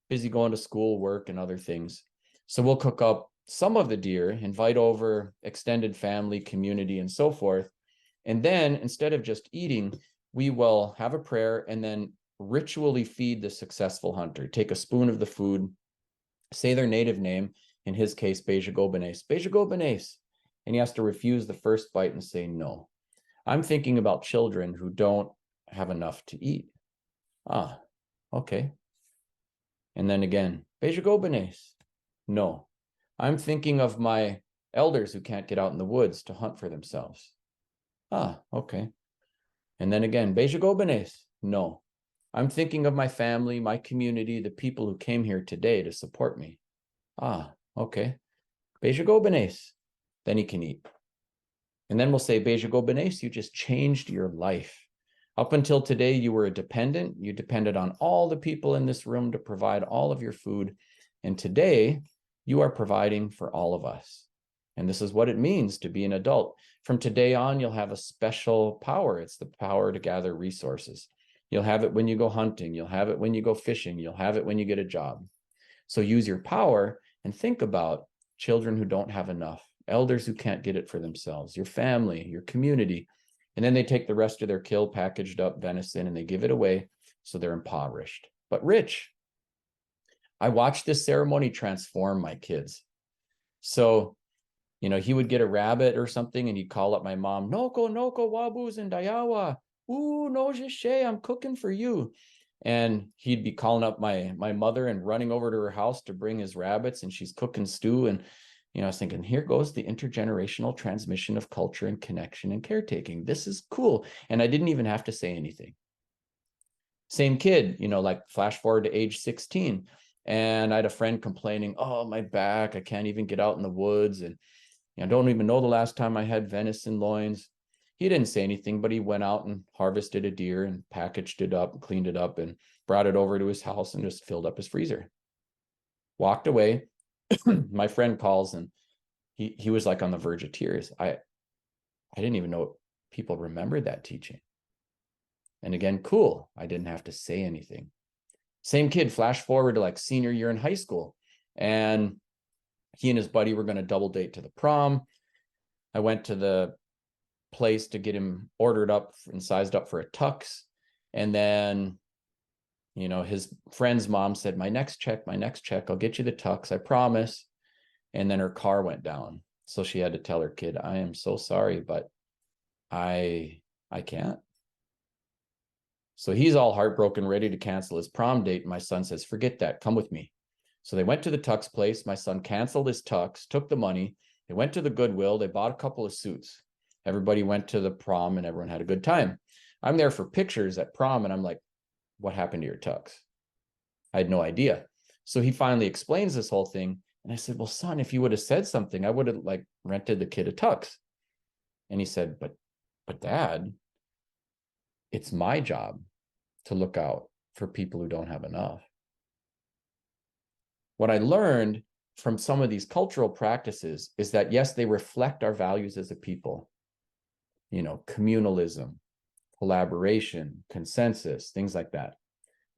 busy going to school, work, and other things. So we'll cook up some of the deer, invite over extended family, community, and so forth. And then instead of just eating, we will have a prayer and then ritually feed the successful hunter. Take a spoon of the food, say their native name, in his case, Bejagobenes, Bejagobenes. And he has to refuse the first bite and say no. I'm thinking about children who don't have enough to eat. Ah, okay. And then again, Bejagobenes. No. I'm thinking of my elders who can't get out in the woods to hunt for themselves. Ah, okay. And then again, Bejagobenes. No. I'm thinking of my family, my community, the people who came here today to support me. Ah, okay. Bejagobenes. Then he can eat. And then we'll say, Bejagobenes, you just changed your life. Up until today, you were a dependent. You depended on all the people in this room to provide all of your food. And today, you are providing for all of us. And this is what it means to be an adult. From today on, you'll have a special power. It's the power to gather resources. You'll have it when you go hunting. You'll have it when you go fishing. You'll have it when you get a job. So use your power and think about children who don't have enough, elders who can't get it for themselves, your family, your community. And then they take the rest of their killed, packaged up venison and they give it away. So they're impoverished, but rich. I watched this ceremony transform my kids. So, he would get a rabbit or something and he'd call up my mom, Noko, Noko, Wabus and Dayawa. Ooh, no, Jishe, I'm cooking for you. And he'd be calling up my mother and running over to her house to bring his rabbits, and she's cooking stew. And, I was thinking, here goes the intergenerational transmission of culture and connection and caretaking. This is cool. And I didn't even have to say anything. Same kid, like flash forward to age 16. And I had a friend complaining, oh, my back, I can't even get out in the woods. And I don't even know the last time I had venison loins. He didn't say anything, but he went out and harvested a deer and packaged it up, cleaned it up, and brought it over to his house and just filled up his freezer. Walked away. My friend calls and he was like on the verge of tears. I didn't even know people remembered that teaching. And again, cool. I didn't have to say anything. Same kid, flash forward to like senior year in high school. And he and his buddy were going to double date to the prom. I went to the place to get him ordered up and sized up for a tux. And then, his friend's mom said, my next check, I'll get you the tux, I promise. And then her car went down. So she had to tell her kid, I am so sorry, but I can't. So he's all heartbroken, ready to cancel his prom date. And my son says, forget that, come with me. So they went to the tux place. My son canceled his tux, took the money. They went to the Goodwill. They bought a couple of suits. Everybody went to the prom and everyone had a good time. I'm there for pictures at prom and I'm like, what happened to your tux? I had no idea. So he finally explains this whole thing. And I said, well, son, if you would have said something, I would have rented the kid a tux. And he said, but Dad, it's my job to look out for people who don't have enough. What I learned from some of these cultural practices is that, yes, they reflect our values as a people, communalism, collaboration, consensus, things like that.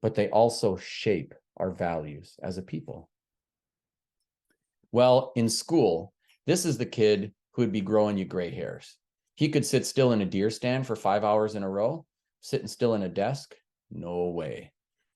But they also shape our values as a people. Well, in school, this is the kid who would be growing you gray hairs. He could sit still in a deer stand for 5 hours in a row, sitting still in a desk. No way.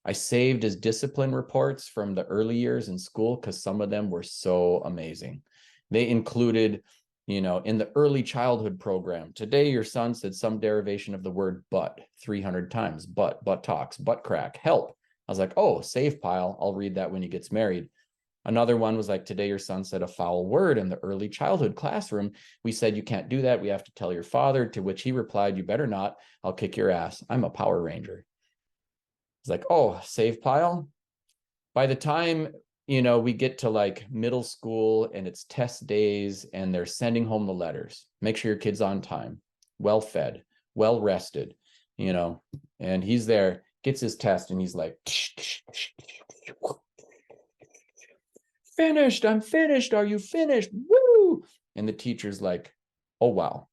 I saved his discipline reports from the early years in school because some of them were so amazing. They included, in the early childhood program, today your son said some derivation of the word butt 300 times, butt talks, butt crack, help. I was like, oh, save pile. I'll read that when he gets married. Another one was like, today your son said a foul word in the early childhood classroom. We said, you can't do that. We have to tell your father, to which he replied, you better not. I'll kick your ass. I'm a Power Ranger. It's like, oh, save pile. By the time, we get to like middle school and it's test days and they're sending home the letters, make sure your kid's on time, well fed, well rested, and he's there, gets his test and he's like, finished, I'm finished, are you finished? Woo! And the teacher's like, oh, wow.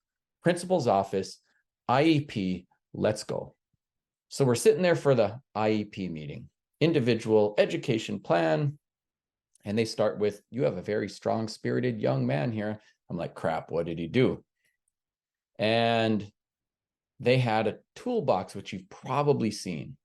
Principal's office, IEP, let's go. So we're sitting there for the IEP meeting, individual education plan. And they start with, you have a very strong-spirited young man here. I'm like, crap, what did he do? And they had a toolbox, which you've probably seen.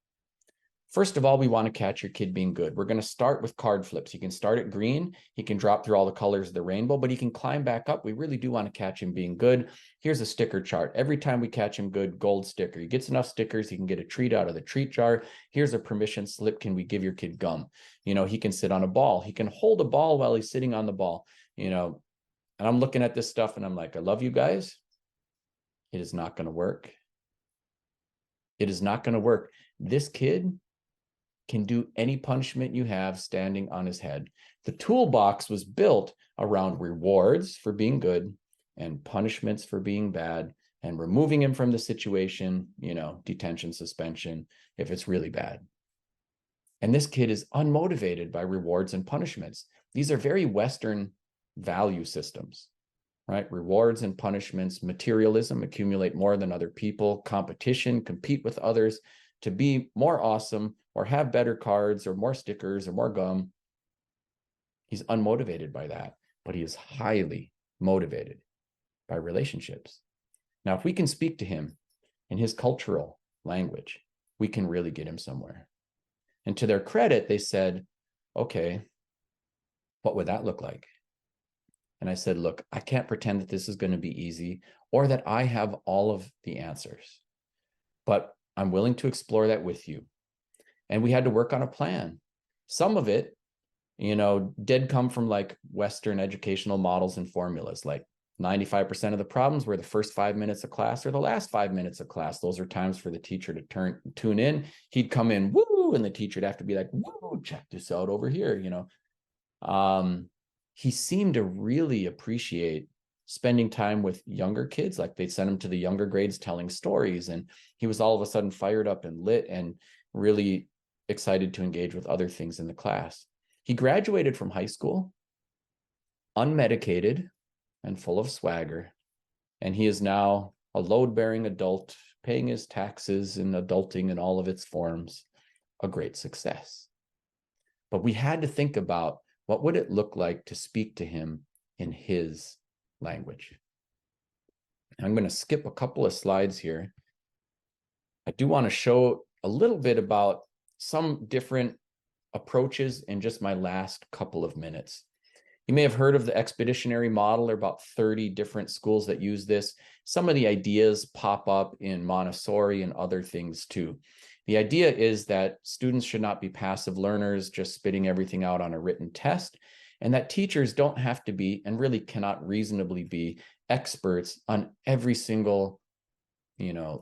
First of all, we want to catch your kid being good. We're going to start with card flips. He can start at green. He can drop through all the colors of the rainbow, but he can climb back up. We really do want to catch him being good. Here's a sticker chart. Every time we catch him good, gold sticker. He gets enough stickers, he can get a treat out of the treat jar. Here's a permission slip. Can we give your kid gum? He can sit on a ball. He can hold a ball while he's sitting on the ball, and I'm looking at this stuff and I'm like, I love you guys. It is not going to work. It is not going to work. This kid can do any punishment you have standing on his head. The toolbox was built around rewards for being good and punishments for being bad, and removing him from the situation, detention, suspension, if it's really bad. And this kid is unmotivated by rewards and punishments. These are very Western value systems, right? Rewards and punishments, materialism, accumulate more than other people, competition, compete with others to be more awesome or have better cards or more stickers or more gum. He's unmotivated by that, but he is highly motivated by relationships. Now, if we can speak to him in his cultural language, we can really get him somewhere. And to their credit, they said, okay, what would that look like? And I said, look, I can't pretend that this is going to be easy or that I have all of the answers, but I'm willing to explore that with you. And we had to work on a plan. Some of it, did come from like Western educational models and formulas. Like 95% of the problems were the first 5 minutes of class or the last 5 minutes of class. Those are times for the teacher to tune in. He'd come in, woo, and the teacher would have to be like, woo, check this out over here, He seemed to really appreciate spending time with younger kids. Like they'd send him to the younger grades telling stories, and he was all of a sudden fired up and lit and really excited to engage with other things in the class. He graduated from high school, unmedicated and full of swagger, and he is now a load-bearing adult, paying his taxes and adulting in all of its forms, a great success. But we had to think about, what would it look like to speak to him in his language? I'm going to skip a couple of slides here. I do want to show a little bit about some different approaches in just my last couple of minutes. You may have heard of the expeditionary model. There are about 30 different schools that use this. Some of the ideas pop up in Montessori and other things too. The idea is that students should not be passive learners, just spitting everything out on a written test, and that teachers don't have to be, and really cannot reasonably be, experts on every single,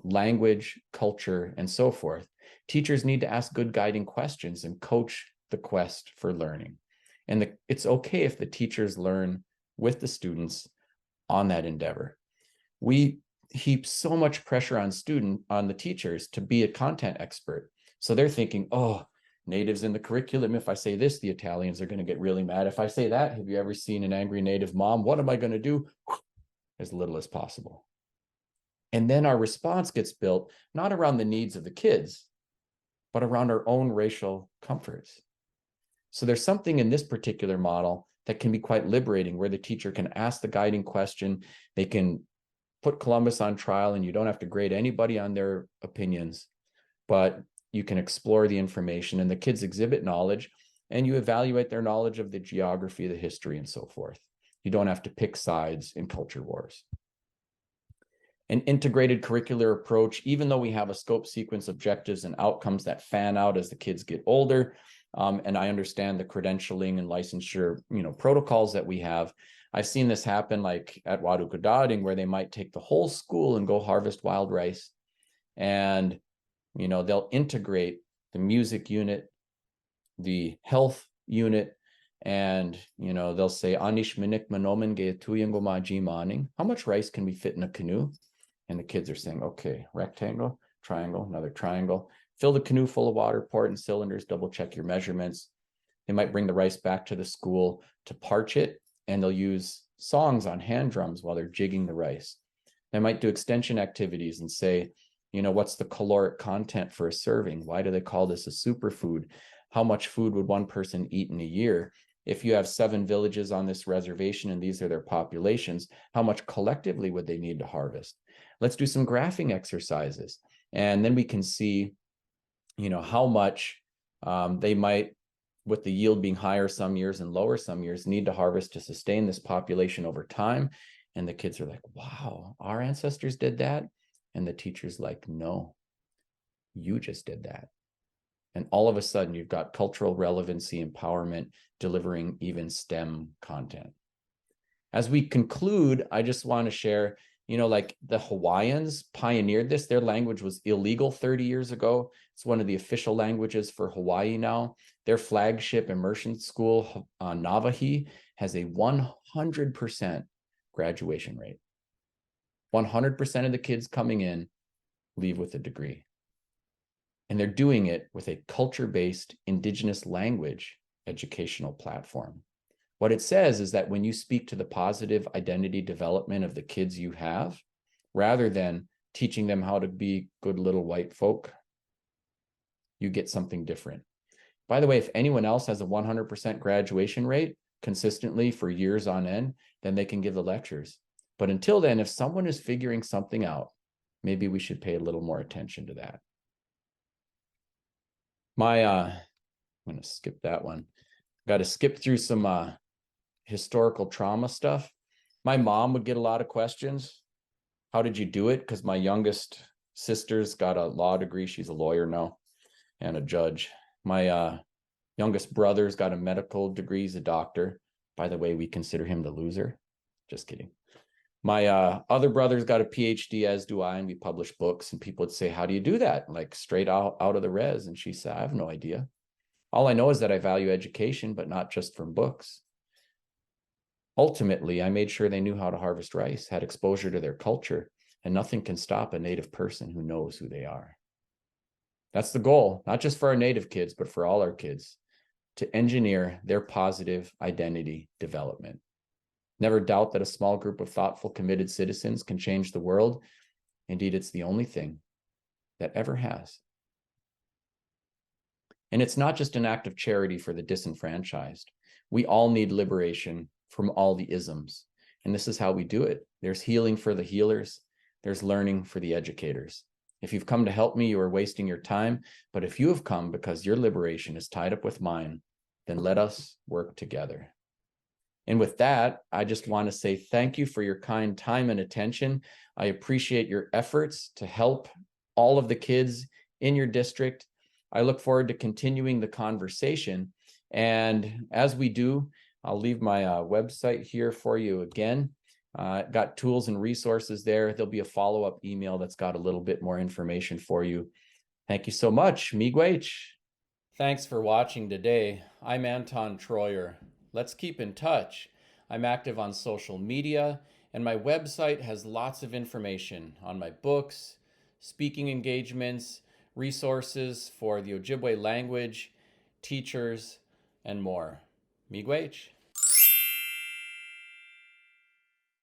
language, culture, and so forth. Teachers need to ask good guiding questions and coach the quest for learning. And it's okay if the teachers learn with the students on that endeavor. We heap so much pressure on the teachers to be a content expert. So they're thinking, oh, natives in the curriculum. If I say this, the Italians are going to get really mad. If I say that, have you ever seen an angry native mom? What am I going to do? As little as possible. And then our response gets built not around the needs of the kids, but around our own racial comforts. So there's something in this particular model that can be quite liberating, where the teacher can ask the guiding question. They can put Columbus on trial, and you don't have to grade anybody on their opinions, but you can explore the information, and the kids exhibit knowledge, and you evaluate their knowledge of the geography, the history, and so forth. You don't have to pick sides in culture wars. An integrated curricular approach, even though we have a scope, sequence, objectives, and outcomes that fan out as the kids get older, And I understand the credentialing and licensure, protocols that we have. I've seen this happen like at Wadukudading, where they might take the whole school and go harvest wild rice. And, they'll integrate the music unit, the health unit, and, they'll say, Anish minik manomen ge tuyango maji maning. How much rice can we fit in a canoe? And the kids are saying, okay, rectangle, triangle, another triangle. Fill the canoe full of water, pour it in cylinders, double check your measurements. They might bring the rice back to the school to parch it, and they'll use songs on hand drums while they're jigging the rice. They might do extension activities and say, what's the caloric content for a serving? Why do they call this a superfood? How much food would one person eat in a year? If you have 7 villages on this reservation and these are their populations, how much collectively would they need to harvest? Let's do some graphing exercises. And then we can see, how much they might, with the yield being higher some years and lower some years, need to harvest to sustain this population over time. And the kids are like, wow, our ancestors did that. And the teacher's like, no, you just did that. And all of a sudden, you've got cultural relevancy, empowerment, delivering even STEM content. As we conclude, I just want to share, like the Hawaiians pioneered this. Their language was illegal 30 years ago. It's one of the official languages for Hawaii now. Their flagship immersion school, Navahi, has a 100% graduation rate. 100% of the kids coming in leave with a degree. And they're doing it with a culture-based Indigenous language educational platform. What it says is that when you speak to the positive identity development of the kids you have, rather than teaching them how to be good little white folk, you get something different. By the way, if anyone else has a 100% graduation rate consistently for years on end, then they can give the lectures. But until then, if someone is figuring something out, maybe we should pay a little more attention to that. I'm going to skip that one. Got to skip through some historical trauma stuff. My mom would get a lot of questions. How did you do it? Because my youngest sister's got a law degree. She's a lawyer now and a judge. My youngest brother's got a medical degree. He's a doctor. By the way, we consider him the loser. Just kidding. My other brother's got a PhD, as do I, and we publish books. And people would say, how do you do that? Like straight out of the res. And she said, I have no idea. All I know is that I value education, but not just from books. Ultimately, I made sure they knew how to harvest rice, had exposure to their culture, and nothing can stop a Native person who knows who they are. That's the goal, not just for our Native kids, but for all our kids, to engineer their positive identity development. Never doubt that a small group of thoughtful, committed citizens can change the world. Indeed, it's the only thing that ever has. And it's not just an act of charity for the disenfranchised. We all need liberation from all the isms. And this is how we do it. There's healing for the healers. There's learning for the educators. If you've come to help me, you are wasting your time. But if you have come because your liberation is tied up with mine, then let us work together. And with that, I just want to say thank you for your kind time and attention. I appreciate your efforts to help all of the kids in your district. I look forward to continuing the conversation. And as we do, I'll leave my website here for you again. Got tools and resources there. There'll be a follow-up email that's got a little bit more information for you. Thank you so much. Miigwech. Thanks for watching today. I'm Anton Treuer. Let's keep in touch. I'm active on social media, and my website has lots of information on my books, speaking engagements, resources for the Ojibwe language, teachers, and more. Miigwech.